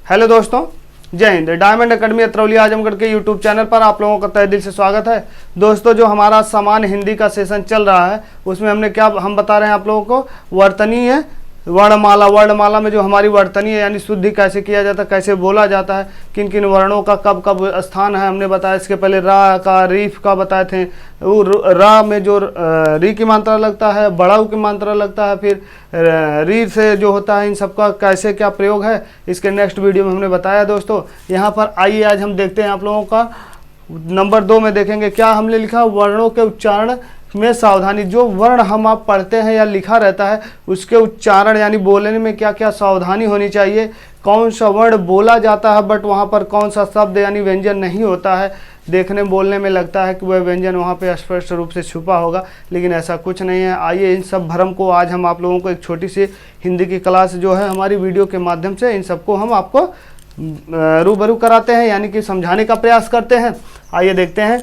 Hello दोस्तों, जय Hind. Diamond academy Atrauli Azamgarh के यूट्यूब चैनल पर आप लोगों का तहे दिल से स्वागत है। दोस्तों, जो हमारा सामान्य हिंदी का सेशन चल रहा है उसमें हमने क्या हम बता रहे हैं आप लोगों को, वर्तनीय वर्णमाला में जो हमारी वर्तनी है यानी शुद्धि कैसे किया जाता है, कैसे बोला जाता है, किन किन वर्णों का कब कब स्थान है हमने बताया। इसके पहले रा का, रीफ का बताए थे। वो रा में जो री की मात्रा लगता है, बड़ाऊ की मात्रा लगता है, फिर री से जो होता है, इन सब का कैसे क्या प्रयोग है इसके नेक्स्ट वीडियो में हमने बताया। दोस्तों, यहाँ पर आइए आज हम देखते हैं आप लोगों का नंबर 2 में देखेंगे क्या हमने लिखा, वर्णों के उच्चारण में सावधानी। जो वर्ण हम आप पढ़ते हैं या लिखा रहता है उसके उच्चारण यानी बोलने में क्या क्या सावधानी होनी चाहिए, कौन सा वर्ण बोला जाता है बट वहाँ पर कौन सा शब्द यानी व्यंजन नहीं होता है। देखने बोलने में लगता है कि वह व्यंजन वहाँ पे स्पष्ट रूप से छुपा होगा, लेकिन ऐसा कुछ नहीं है। आइए इन सब भ्रम को आज हम आप लोगों को एक छोटी सी हिंदी की क्लास जो है हमारी वीडियो के माध्यम से इन सबको हम आपको रूबरू कराते हैं यानी कि समझाने का प्रयास करते हैं। आइए देखते हैं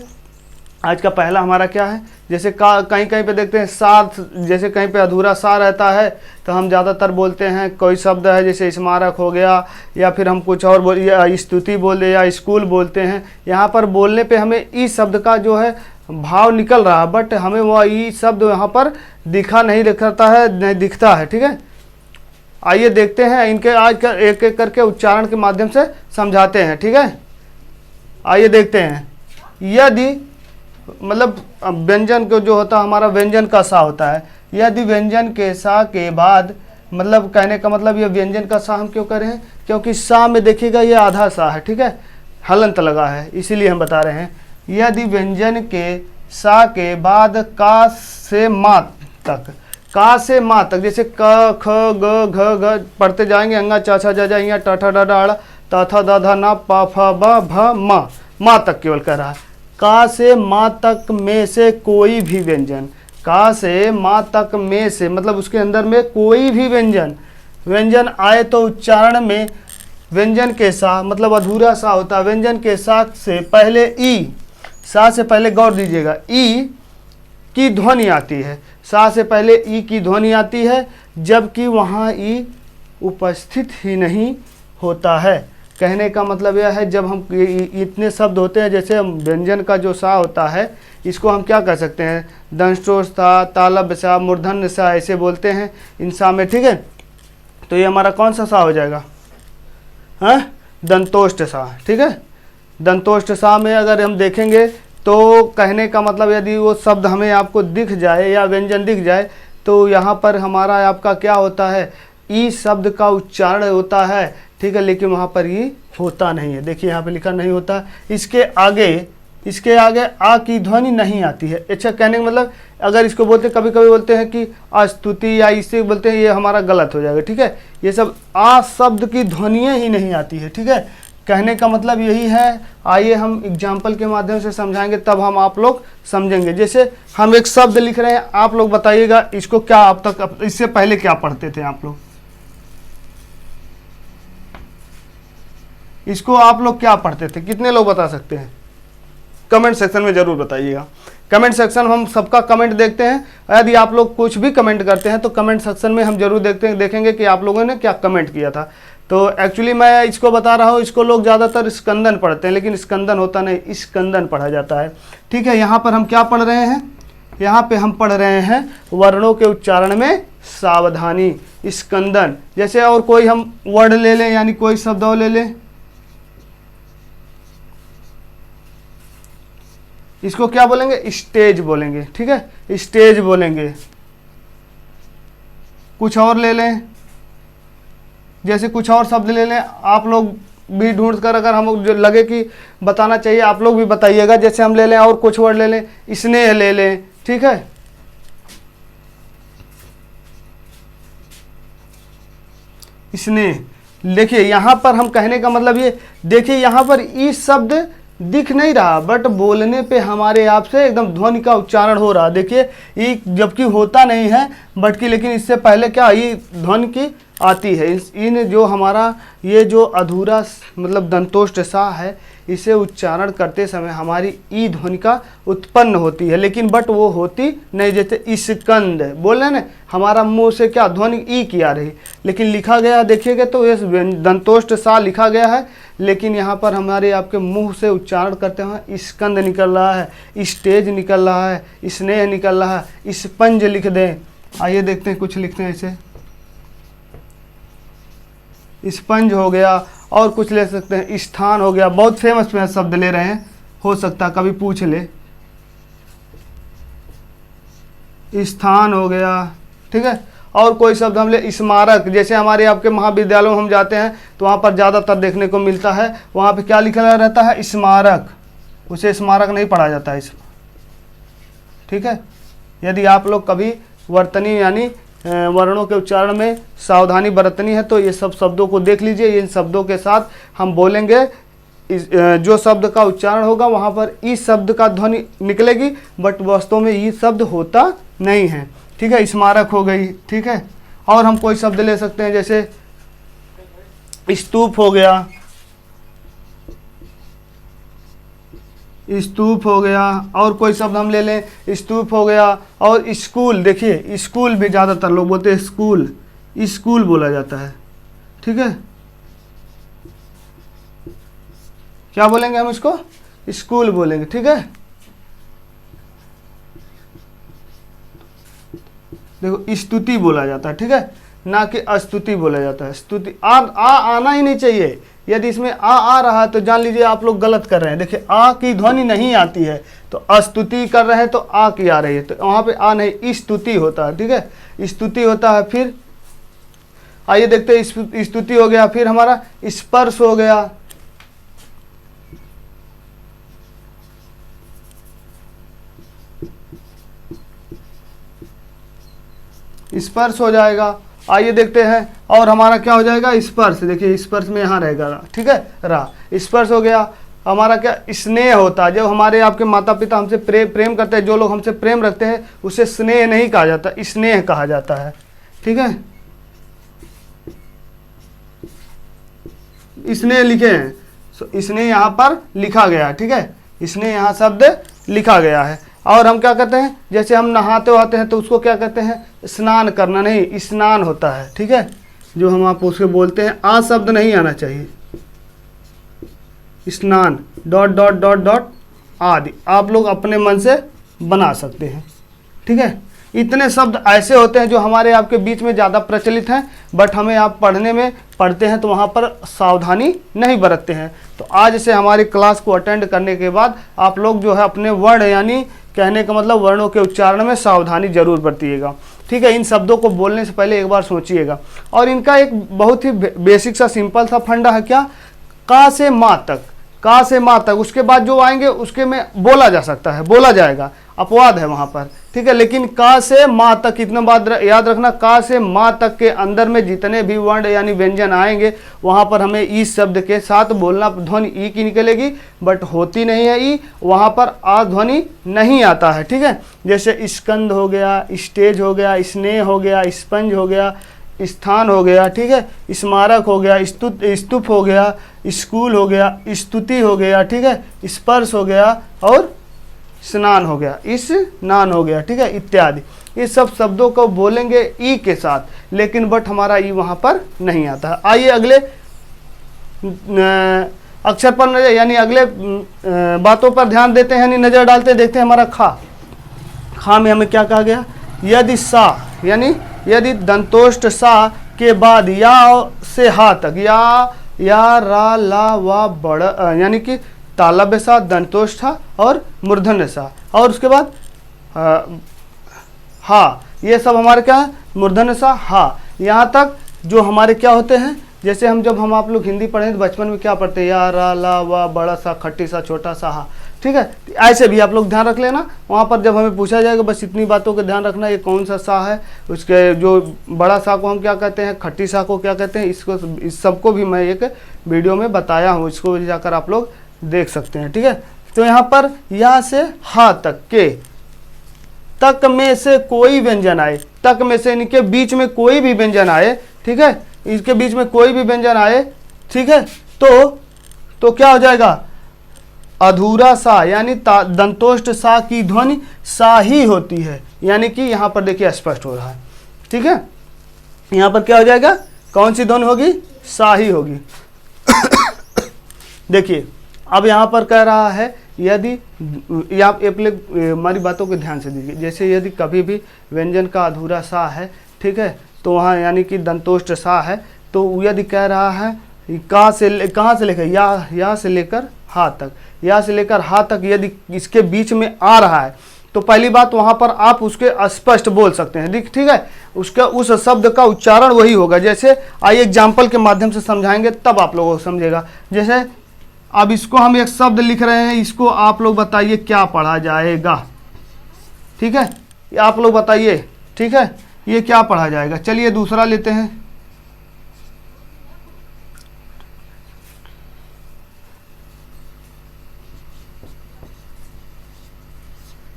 आज का पहला हमारा क्या है। जैसे कहीं कहीं पे देखते हैं साथ, जैसे कहीं पे अधूरा सा रहता है तो हम ज़्यादातर बोलते हैं कोई शब्द है जैसे स्मारक हो गया या फिर हम कुछ और या स्तुति बोल दे या स्कूल बोलते हैं। यहाँ पर बोलने पे हमें ई शब्द का जो है भाव निकल रहा है बट हमें वह ई शब्द यहाँ पर नहीं दिखता है। ठीक है, आइए देखते हैं इनके आज का एक एक करके उच्चारण के माध्यम से समझाते हैं। ठीक है, आइए देखते हैं। यदि मतलब व्यंजन को जो होता है हमारा व्यंजन का सा होता है, यदि व्यंजन के सा के बाद, मतलब कहने का मतलब ये व्यंजन का सा हम क्यों कर रहे हैं, क्योंकि सा में देखिएगा ये आधा सा है। ठीक है, हलंत लगा है इसीलिए हम बता रहे हैं। यदि व्यंजन के सा के बाद का से मा तक, का से मा तक, जैसे क ख ग घ घ पढ़ते जाएंगे, अंगा चा छा जा जा ट ठ ड ढ त थ द ध न प फ ब भ म, मा तक केवल कह रहा है। का से मा तक में से कोई भी व्यंजन, का से मा तक में से मतलब उसके अंदर में कोई भी व्यंजन आए तो उच्चारण में व्यंजन के सा मतलब अधूरा सा होता है। व्यंजन के सा से पहले ई, सा से पहले गौर दीजिएगा, ई की ध्वनि आती है। सा से पहले ई की ध्वनि आती है जबकि वहाँ ई उपस्थित ही नहीं होता है। कहने का मतलब यह है जब हम इतने शब्द होते हैं, जैसे व्यंजन का जो सा होता है इसको हम क्या कह सकते हैं, दंष्टोष सा, तालब सा, मूर्धन्य सा ऐसे बोलते हैं इन सा में। ठीक है, तो ये हमारा कौन सा सा हो जाएगा, हाँ, दंतोष्ट सा। ठीक है, दंतोष्ट सा में अगर हम देखेंगे तो कहने का मतलब यदि वो शब्द हमें आपको दिख जाए या व्यंजन दिख जाए तो यहाँ पर हमारा आपका क्या होता है, ई शब्द का उच्चारण होता है। ठीक है, लेकिन वहाँ पर ये होता नहीं है। देखिए यहाँ पे लिखा नहीं होता। इसके आगे आ की ध्वनि नहीं आती है। अच्छा, कहने का मतलब अगर इसको बोलते, कभी कभी बोलते हैं कि स्तुति या इससे बोलते हैं, ये हमारा गलत हो जाएगा। ठीक है, ये सब आ शब्द की ध्वनियाँ ही नहीं आती है। ठीक है, कहने का मतलब यही है। आइए हम एग्जाम्पल के माध्यम से समझाएंगे तब हम आप लोग समझेंगे। जैसे हम एक शब्द लिख रहे हैं, आप लोग बताइएगा इसको क्या अब तक, इससे पहले क्या पढ़ते थे आप लोग, इसको आप लोग क्या पढ़ते थे, कितने लोग बता सकते हैं, कमेंट सेक्शन में जरूर बताइएगा। कमेंट सेक्शन हम सबका कमेंट देखते हैं। यदि आप लोग कुछ भी कमेंट करते हैं तो कमेंट सेक्शन में हम जरूर देखेंगे कि आप लोगों ने क्या कमेंट किया था। तो एक्चुअली मैं इसको बता रहा हूँ, इसको लोग ज़्यादातर स्कंदन पढ़ते हैं लेकिन स्कंदन होता नहीं, स्कंदन पढ़ा जाता है। ठीक है, यहाँ पर हम क्या पढ़ रहे हैं, यहाँ पे हम पढ़ रहे हैं वर्णों के उच्चारण में सावधानी, स्कंदन। जैसे और कोई हम वर्ड ले लें यानी कोई शब्द और ले लें, इसको क्या बोलेंगे, स्टेज बोलेंगे। ठीक है, स्टेज बोलेंगे। कुछ और ले लें, जैसे कुछ और शब्द ले लें, आप लोग भी ढूंढ कर अगर हम जो लगे कि बताना चाहिए आप लोग भी बताइएगा। जैसे हम ले लें और कुछ वर्ड ले लें, स्नेह ले लें। ठीक है, स्नेह। देखिए यहाँ पर हम कहने का मतलब ये, देखिए यहाँ पर ई शब्द दिख नहीं रहा बट बोलने पे हमारे आप से एकदम ध्वनि का उच्चारण हो रहा। देखिए ये जबकि होता नहीं है बट कि, लेकिन इससे पहले क्या ये ध्वनि की आती है। इन जो हमारा ये जो अधूरा मतलब दंतोष्ट सा है, इसे उच्चारण करते समय हमारी ई ध्वनि का उत्पन्न होती है, लेकिन बट वो होती नहीं। जैसे इस्कंद बोल रहे हैं ना, हमारा मुंह से क्या ध्वनि ई की आ रही, लेकिन लिखा गया देखिएगा तो ये दंतोष्ट सा लिखा गया है, लेकिन यहाँ पर हमारे आपके मुंह से उच्चारण करते हैं स्कंद निकल रहा है, स्टेज निकल रहा है, स्नेह निकल रहा है, स्पंज लिख दें। आइए देखते हैं कुछ लिखते हैं ऐसे, स्पंज हो गया, और कुछ ले सकते हैं, स्थान हो गया, बहुत फेमस फेमस शब्द ले रहे हैं, हो सकता कभी पूछ ले, स्थान हो गया, ठीक है। और कोई शब्द हम ले स्मारक, जैसे हमारे आपके महाविद्यालयों में हम जाते हैं तो वहाँ पर ज़्यादातर देखने को मिलता है, वहाँ पे क्या लिखा रहता है स्मारक, उसे स्मारक नहीं पढ़ा जाता है इसमें, ठीक है। यदि आप लोग कभी वर्तनी यानी वर्णों के उच्चारण में सावधानी बरतनी है तो ये सब शब्दों को देख लीजिए। इन शब्दों के साथ हम बोलेंगे, जो शब्द का उच्चारण होगा वहाँ पर ई शब्द का ध्वनि निकलेगी, बट वास्तव में ई शब्द होता नहीं है, ठीक है। स्मारक हो गई, ठीक है। और हम कोई शब्द ले सकते हैं, जैसे स्तूप हो गया, स्तूप हो गया, और कोई शब्द हम ले लें स्तूप हो गया, और स्कूल, देखिए स्कूल भी ज़्यादातर लोग बोलते हैं स्कूल, स्कूल बोला जाता है, ठीक है। क्या बोलेंगे हम इसको, स्कूल बोलेंगे, ठीक है। देखो स्तुति बोला जाता है, ठीक है, ना कि अस्तुति बोला जाता है। स्तुति आ आना ही नहीं चाहिए, यदि इसमें आ रहा है तो जान लीजिए आप लोग गलत कर रहे हैं। देखिए आ की ध्वनि नहीं आती है, तो अस्तुति कर रहे हैं तो आ की आ रही है, तो वहाँ पे आ नहीं, स्तुति होता है, ठीक है, स्तुति होता है। फिर आइए देखते हैं, स्तुति हो गया, फिर हमारा स्पर्श हो गया, स्पर्श हो जाएगा। आइए देखते हैं, और हमारा क्या हो जाएगा स्पर्श, देखिए स्पर्श में यहाँ रहेगा, ठीक है, रा, स्पर्श हो गया। हमारा क्या स्नेह होता है, जब हमारे आपके माता पिता हमसे प्रेम करते हैं, जो लोग हमसे प्रेम रखते हैं उसे स्नेह नहीं कहा जाता, स्नेह कहा जाता है, ठीक है। स्नेह लिखे हैं, स्नेह यहाँ पर लिखा गया है, ठीक है, स्नेह यहाँ शब्द लिखा गया है। और हम क्या करते हैं, जैसे हम नहाते वहाते हैं तो उसको क्या कहते हैं, स्नान करना नहीं, स्नान होता है, ठीक है, जो हम आप उसके बोलते हैं, आ शब्द नहीं आना चाहिए, स्नान डॉट डॉट डॉट डॉट आदि आप लोग अपने मन से बना सकते हैं, ठीक है। इतने शब्द ऐसे होते हैं जो हमारे आपके बीच में ज़्यादा प्रचलित हैं, बट हमें आप पढ़ने में पढ़ते हैं तो वहाँ पर सावधानी नहीं बरतते हैं। तो आज से हमारी क्लास को अटेंड करने के बाद आप लोग जो है अपने वर्ण यानी कहने का मतलब वर्णों के उच्चारण में सावधानी जरूर बरतिएगा, ठीक है। इन शब्दों को बोलने से पहले एक बार सोचिएगा। और इनका एक बहुत ही बेसिक सा सिंपल सा फंडा है, क्या, का से माँ तक, का से माँ तक, उसके बाद जो आएंगे उसके में बोला जा सकता है, बोला जाएगा, अपवाद है वहाँ पर, ठीक है। लेकिन का से माँ तक इतना बात याद रखना, का से माँ तक के अंदर में जितने भी वर्ण यानी व्यंजन आएंगे वहाँ पर हमें ई शब्द के साथ बोलना, ध्वनि ई की निकलेगी, बट होती नहीं है ई, वहाँ पर आ ध्वनि नहीं आता है, ठीक है। जैसे स्कंद हो गया, स्टेज हो गया, स्नेह हो गया, स्पंज हो गया, स्थान हो गया, ठीक है, स्मारक हो गया, स्तूप हो गया, स्कूल हो गया, स्तुति हो गया, ठीक है, स्पर्श हो गया, और स्नान हो गया, स्नान हो गया, ठीक है, इत्यादि। ये सब शब्दों को बोलेंगे ई के साथ, लेकिन बट हमारा ई वहाँ पर नहीं आता है। आइए अगले अक्षर पर नजर यानी अगले बातों पर ध्यान देते हैं, यानी नज़र डालते देखते हैं। हमारा खा, खा में हमें क्या कहा गया, यदि सा यानी यदि दंतोष्ट सा के बाद या से हा तक, या रा ला वा बड़ा यानी कि तालव्य सा, दंतोष्ठ था और मूर्धन्य सा, और उसके बाद हा, ये सब हमारे क्या है, मूर्धन्य सा, हा, यहाँ तक जो हमारे क्या होते हैं। जैसे जब हम आप लोग हिंदी पढ़े तो बचपन में क्या पढ़ते हैं, या रा ला वा बड़ा सा, खट्टी सा, छोटा सा, हा, ठीक है। ऐसे भी आप लोग ध्यान रख लेना, वहाँ पर जब हमें पूछा जाएगा बस इतनी बातों का ध्यान रखना, ये कौन सा सा है, उसके जो बड़ा सा को हम क्या कहते हैं, खट्टी सा को क्या कहते हैं, इसको इस सबको भी मैं एक वीडियो में बताया हूँ, इसको जाकर आप लोग देख सकते हैं, ठीक है। तो यहाँ पर या से हा तक के, तक में से कोई व्यंजन आए, तक में से इनके बीच में कोई भी व्यंजन आए, ठीक है, इसके बीच में कोई भी व्यंजन आए, ठीक है, तो क्या हो जाएगा, अधूरा सा यानी दंतोष्ट सा की ध्वनि सा ही होती है, यानी कि यहाँ पर देखिए स्पष्ट हो रहा है। ठीक है, यहाँ पर क्या हो जाएगा, कौन सी ध्वनि होगी, सा ही होगी। देखिए अब यहाँ पर कह रहा है यदि आप हमारी बातों को ध्यान से दीजिए, जैसे यदि कभी भी व्यंजन का अधूरा सा है, ठीक है, तो वहाँ यानी कि दंतोष्ट सा है, तो यदि कह रहा है कहाँ से लेकर या से लेकर हा तक, या से लेकर हा तक यदि इसके बीच में आ रहा है, तो पहली बात वहाँ पर आप उसके स्पष्ट बोल सकते हैं। ठीक है, उसका उस शब्द का उच्चारण वही होगा। जैसे आइए एग्जाम्पल के माध्यम से समझाएंगे तब आप लोगों को समझेगा। जैसे अब इसको हम एक शब्द लिख रहे हैं, इसको आप लोग बताइए क्या पढ़ा जाएगा। ठीक है, आप लोग बताइए, ठीक है, ये क्या पढ़ा जाएगा। चलिए दूसरा लेते हैं।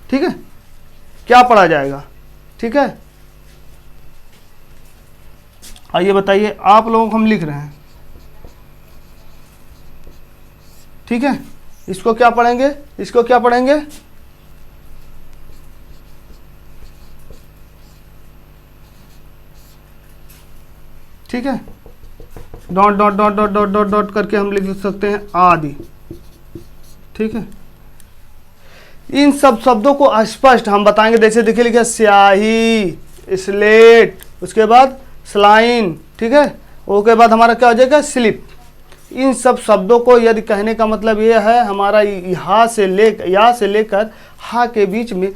ठीक है, क्या पढ़ा जाएगा। ठीक है, आइए बताइए, आप लोगों को हम लिख रहे हैं। ठीक है, इसको क्या पढ़ेंगे, इसको क्या पढ़ेंगे, ठीक है, dot dot dot dot dot dot dot करके हम लिख सकते हैं आदि। ठीक है, इन सब शब्दों को स्पष्ट हम बताएंगे। जैसे देखिए लिखा स्याही, स्लेट, उसके बाद स्लाइन, ठीक है, उसके बाद हमारा क्या हो जाएगा, स्लिप। इन सब शब्दों को यदि कहने का मतलब ये है हमारा या से लेकर हा के बीच में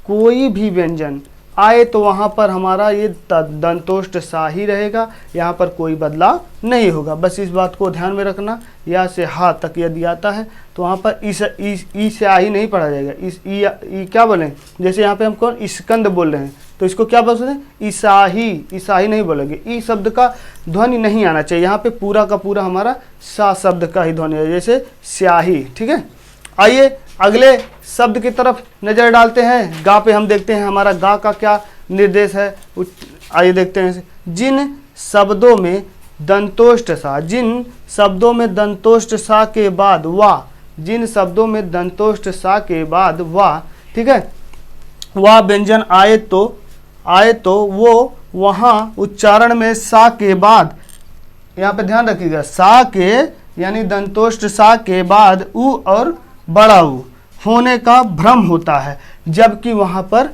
कोई भी व्यंजन आए तो वहाँ पर हमारा ये दंतोष्ट सा ही रहेगा, यहाँ पर कोई बदलाव नहीं होगा। बस इस बात को ध्यान में रखना। या से हा तक यदि आता है तो वहाँ पर ई से आ ही नहीं पढ़ा जाएगा। ई क्या बोलें, जैसे यहाँ पे हम कौन स्कंद बोल रहे हैं तो इसको क्या बोलते हैं, ईसाही नहीं बोलेंगे। ई शब्द का ध्वनि नहीं आना चाहिए, यहाँ पे पूरा का पूरा हमारा सा शब्द का ही ध्वनि है, जैसे स्याही। ठीक है, आइए अगले शब्द की तरफ नजर डालते हैं। गा पे हम देखते हैं हमारा गा का क्या निर्देश है। आइए देखते हैं, जिन शब्दों में दंतोष्ट सा, जिन शब्दों में दंतोष्ट सा के बाद वाह, जिन शब्दों में दंतोष्ट सा के बाद वाह, ठीक है, वाह व्यंजन आए तो वो वहाँ उच्चारण में सा के बाद, यहाँ पे ध्यान रखिएगा, सा के यानी दंतोष्ट सा के बाद उ और बड़ा उ होने का भ्रम होता है, जबकि वहाँ पर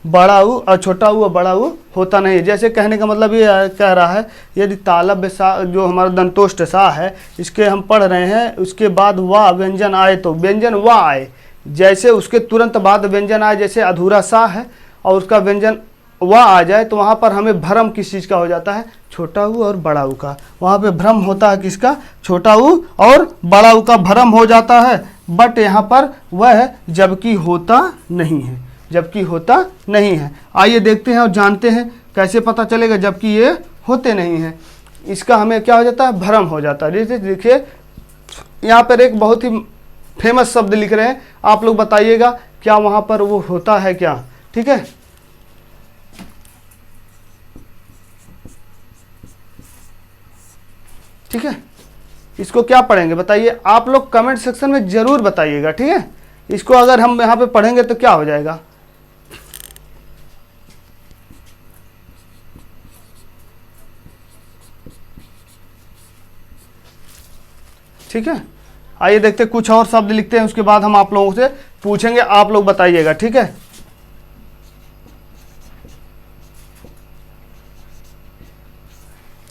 बड़ा उ और छोटा उ और बड़ा उ होता नहीं है। जैसे कहने का मतलब ये कह रहा है यदि तालब्य सा जो हमारा दंतोष्ट सा है इसके हम पढ़ रहे हैं, उसके बाद वाह व्यंजन आए तो व्यंजन वाह आए, जैसे उसके तुरंत बाद व्यंजन आए, जैसे अधूरा सा है और उसका व्यंजन वाह आ जाए तो वहाँ पर हमें भ्रम किस चीज़ का हो जाता है, छोटा उ और बड़ा उ का। वहाँ पे भ्रम होता है किसका, छोटा उ और बड़ा उ का भ्रम हो जाता है। बट यहाँ पर वह जबकि होता नहीं है, जबकि होता नहीं है। आइए देखते हैं और जानते हैं कैसे पता चलेगा जबकि ये होते नहीं हैं। इसका हमें क्या हो जाता है, भ्रम हो जाता है। जैसे देखिए यहाँ पर एक बहुत ही फेमस शब्द लिख रहे हैं, आप लोग बताइएगा क्या वहाँ पर वो होता है क्या। ठीक है, ठीक है, इसको क्या पढ़ेंगे बताइए, आप लोग कमेंट सेक्शन में जरूर बताइएगा। ठीक है, इसको अगर हम यहाँ पे पढ़ेंगे तो क्या हो जाएगा, ठीक है। आइए देखते हैं, कुछ और शब्द लिखते हैं, उसके बाद हम आप लोगों से पूछेंगे, आप लोग बताइएगा। ठीक है,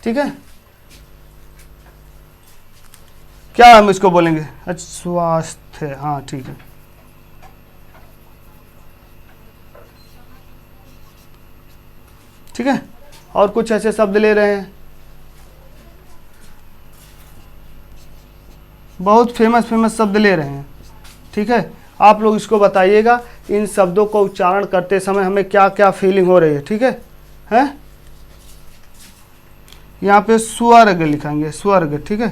ठीक है, क्या हम इसको बोलेंगे, अच्छा स्वास्थ्य, हाँ ठीक है। ठीक है, और कुछ ऐसे शब्द ले रहे हैं, बहुत फेमस शब्द ले रहे हैं। ठीक है, आप लोग इसको बताइएगा इन शब्दों को उच्चारण करते समय हमें क्या क्या फीलिंग हो रही है। ठीक है, हैं यहाँ पे स्वर्ग लिखेंगे, स्वर्ग। ठीक है,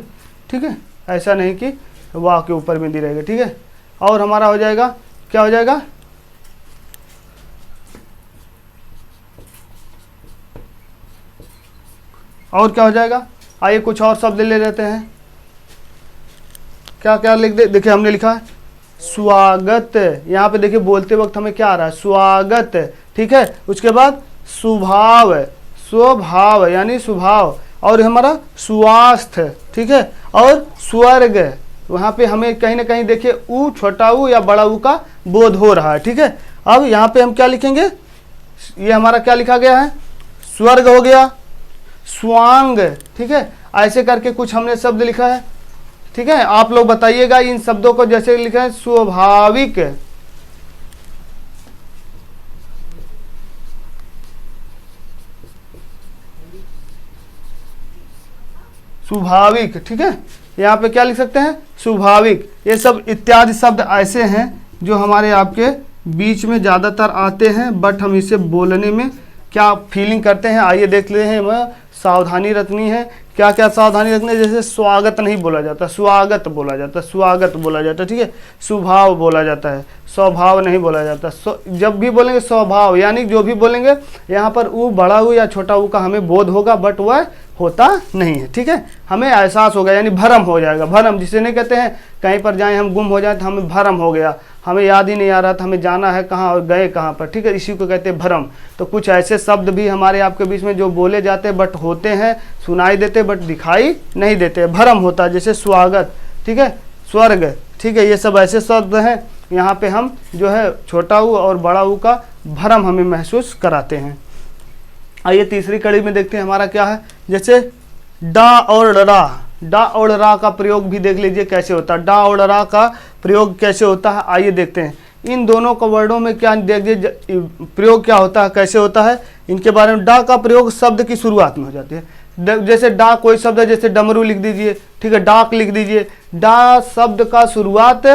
ठीक है, ऐसा नहीं कि वाह के ऊपर बिंदी रहेगा। ठीक है, और हमारा हो जाएगा, क्या हो जाएगा, और क्या हो जाएगा। आइए कुछ और शब्द ले लेते हैं, क्या क्या लिख दे। देखिए हमने लिखा है स्वागत, यहाँ पे देखिए बोलते वक्त हमें क्या आ रहा है, स्वागत, ठीक है। उसके बाद स्वभाव, स्वभाव यानी स्वभाव, और हमारा स्वास्थ्य, ठीक है। और स्वर्ग, वहाँ पे हमें कहीं ना कहीं देखिए ऊ, छोटा ऊ या बड़ा ऊ का बोध हो रहा है, ठीक है। अब यहाँ पे हम क्या लिखेंगे, ये हमारा क्या लिखा गया है, स्वर्ग हो गया, स्वांग, ठीक है। ऐसे करके कुछ हमने शब्द लिखा है, ठीक है। आप लोग बताइएगा इन शब्दों को, जैसे लिखा है स्वाभाविक, स्वाभाविक, ठीक है। यहाँ पे क्या लिख सकते हैं, स्वाभाविक। ये सब इत्यादि शब्द ऐसे हैं जो हमारे आपके बीच में ज़्यादातर आते हैं, बट हम इसे बोलने में क्या फीलिंग करते हैं, आइए देख लेते हैं। वह सावधानी रखनी है, क्या क्या सावधानी रखनी है। जैसे स्वागत नहीं बोला जाता, स्वागत बोला जाता, स्वागत बोला जाता, ठीक है। स्वभाव बोला जाता है, स्वभाव नहीं बोला जाता। जब भी बोलेंगे स्वभाव, यानी जो भी बोलेंगे यहाँ पर ऊ, बड़ा ऊ या छोटा ऊ का हमें बोध होगा, बट वह होता नहीं है, ठीक है। हमें एहसास होगा, यानी भ्रम हो जाएगा। भ्रम जिसे नहीं कहते हैं, कहीं पर जाएं हम गुम हो जाए तो हमें भ्रम हो गया, हमें याद ही नहीं आ रहा था हमें जाना है कहाँ और गए कहाँ पर, ठीक है। इसी को कहते हैं भ्रम। तो कुछ ऐसे शब्द भी हमारे आपके बीच में जो बोले जाते बट होते हैं, सुनाई देते बट दिखाई नहीं देते, भ्रम होता है। जैसे स्वागत, ठीक है, स्वर्ग, ठीक है। ये सब ऐसे शब्द हैं, यहाँ पे हम जो है छोटा ऊ और बड़ा ऊ का भ्रम हमें महसूस कराते हैं। आइए तीसरी कड़ी में देखते हैं हमारा क्या है। जैसे डा और रा, डा और रा का प्रयोग भी देख लीजिए कैसे होता है। डा और रा का प्रयोग कैसे होता है, आइए देखते हैं। इन दोनों का वर्डों में क्या देखिए प्रयोग क्या होता है, कैसे होता है, इनके बारे में। डा का प्रयोग शब्द की शुरुआत में हो जाती है। जैसे डा कोई शब्द है, जैसे डमरू लिख दीजिए, ठीक है, डाक लिख दीजिए। डा शब्द का शुरुआत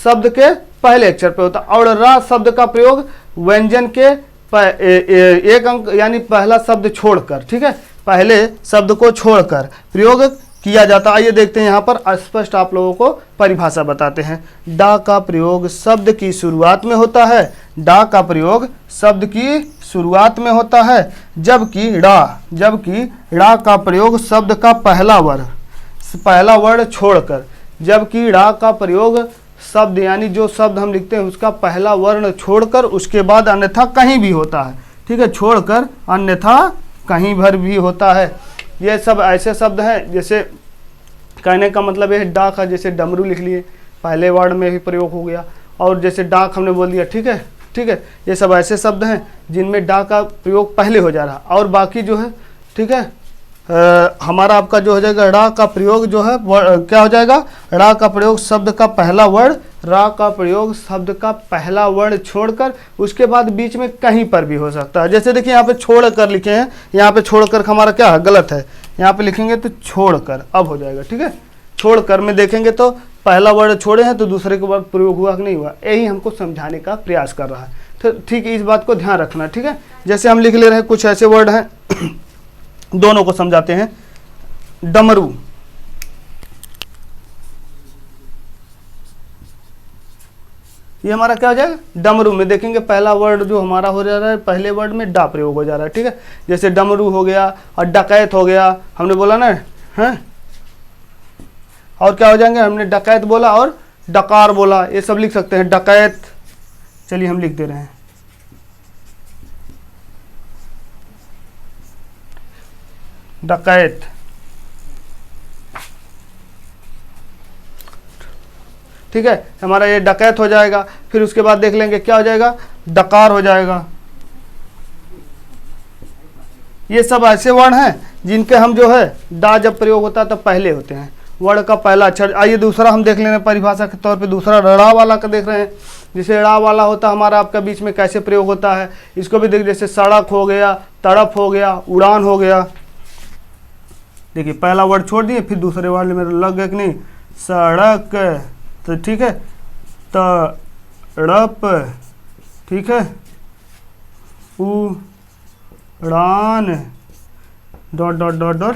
शब्द के पहले अक्षर पे होता है, और रा शब्द का प्रयोग व्यंजन के एक अंक यानी पहला शब्द छोड़कर, ठीक है, पहले शब्द को छोड़कर प्रयोग किया जाता है। आइए देखते हैं यहाँ पर स्पष्ट आप लोगों को परिभाषा बताते हैं। डा का प्रयोग शब्द की शुरुआत में होता है, डा का प्रयोग शब्द की शुरुआत में होता है, जबकि ड़ा का प्रयोग शब्द का पहला वर्ड छोड़कर, जबकि ड़ा का प्रयोग शब्द यानी जो शब्द हम लिखते हैं उसका पहला वर्ण छोड़कर उसके बाद अन्यथा कहीं भी होता है, ठीक है, छोड़कर अन्यथा कहीं भर भी होता है। ये सब ऐसे शब्द हैं, जैसे कहने का मतलब है डा का, जैसे डमरू लिख लिए, पहले वर्ड में ही प्रयोग हो गया, और जैसे डाक हमने बोल दिया, ठीक है, ठीक है। ये सब ऐसे शब्द हैं जिनमें डा का प्रयोग पहले हो जा रहा, और बाकी जो है, ठीक है, हमारा आपका जो हो जाएगा रा का प्रयोग जो है क्या हो जाएगा, रा का प्रयोग शब्द का पहला वर्ड, रा का प्रयोग शब्द का पहला वर्ड छोड़कर उसके बाद बीच में कहीं पर भी हो सकता है। जैसे देखिए यहाँ पे छोड़कर लिखे हैं, यहाँ पे छोड़कर हमारा क्या है, गलत है, यहाँ पे लिखेंगे तो छोड़कर अब हो जाएगा, ठीक है। छोड़कर में देखेंगे तो पहला वर्ड छोड़े हैं तो दूसरे के बाद प्रयोग हुआ कि नहीं हुआ, यही हमको समझाने का प्रयास कर रहा है। तो ठीक है, इस बात को ध्यान रखना, ठीक है। जैसे हम लिख ले रहे हैं कुछ ऐसे वर्ड हैं दोनों को समझाते हैं। डमरू, ये हमारा क्या हो जाएगा, डमरू में देखेंगे पहला वर्ड जो हमारा हो जा रहा है, पहले वर्ड में डा प्रयोग हो जा रहा है, ठीक है। जैसे डमरू हो गया और डकैत हो गया, हमने बोला ना, हैं, और क्या हो जाएंगे, हमने डकैत बोला और डकार बोला, ये सब लिख सकते हैं। डकैत, चलिए हम लिख दे रहे हैं, डकैत, ठीक है, हमारा ये डकैत हो जाएगा। फिर उसके बाद देख लेंगे क्या हो जाएगा, डकार हो जाएगा। ये सब ऐसे वर्ण हैं जिनके हम जो है डा जब प्रयोग होता है तब पहले होते हैं, वर्ण का पहला अक्षर। आइए दूसरा हम देख लेंगे परिभाषा के तौर पे, दूसरा ड़ा वाला का देख रहे हैं। जैसे ड़ा वाला होता है हमारा आपका बीच में कैसे प्रयोग होता है, इसको भी देख, जैसे सड़क हो गया, तड़प हो गया, उड़ान हो गया। देखिए पहला वर्ड छोड़ दिए, फिर दूसरे वर्ड में लग गया कि नहीं, सड़क, तो ठीक है, तड़प, ठीक है, उड़ान, डॉट डॉट डॉट डॉट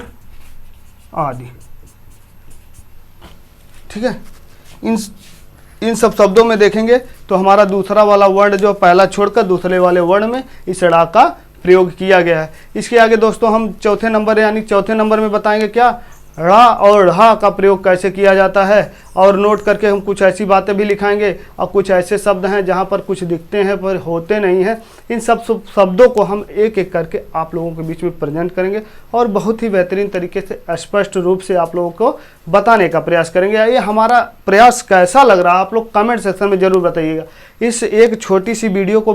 आदि, ठीक है। इन सब शब्दों में देखेंगे तो हमारा दूसरा वाला वर्ड जो पहला छोड़कर दूसरे वाले वर्ड में इस ड़ा का प्रयोग किया गया है। इसके आगे दोस्तों हम चौथे नंबर यानी चौथे नंबर में बताएंगे क्या, ड़ा और ढ़ा का प्रयोग कैसे किया जाता है, और नोट करके हम कुछ ऐसी बातें भी लिखाएंगे और कुछ ऐसे शब्द हैं जहां पर कुछ दिखते हैं पर होते नहीं हैं। इन सब शब्दों को हम एक एक करके आप लोगों के बीच में प्रेजेंट करेंगे और बहुत ही बेहतरीन तरीके से स्पष्ट रूप से आप लोगों को बताने का प्रयास करेंगे। ये हमारा प्रयास कैसा लग रहा है आप लोग कमेंट सेक्शन में ज़रूर बताइएगा। इस एक छोटी सी वीडियो को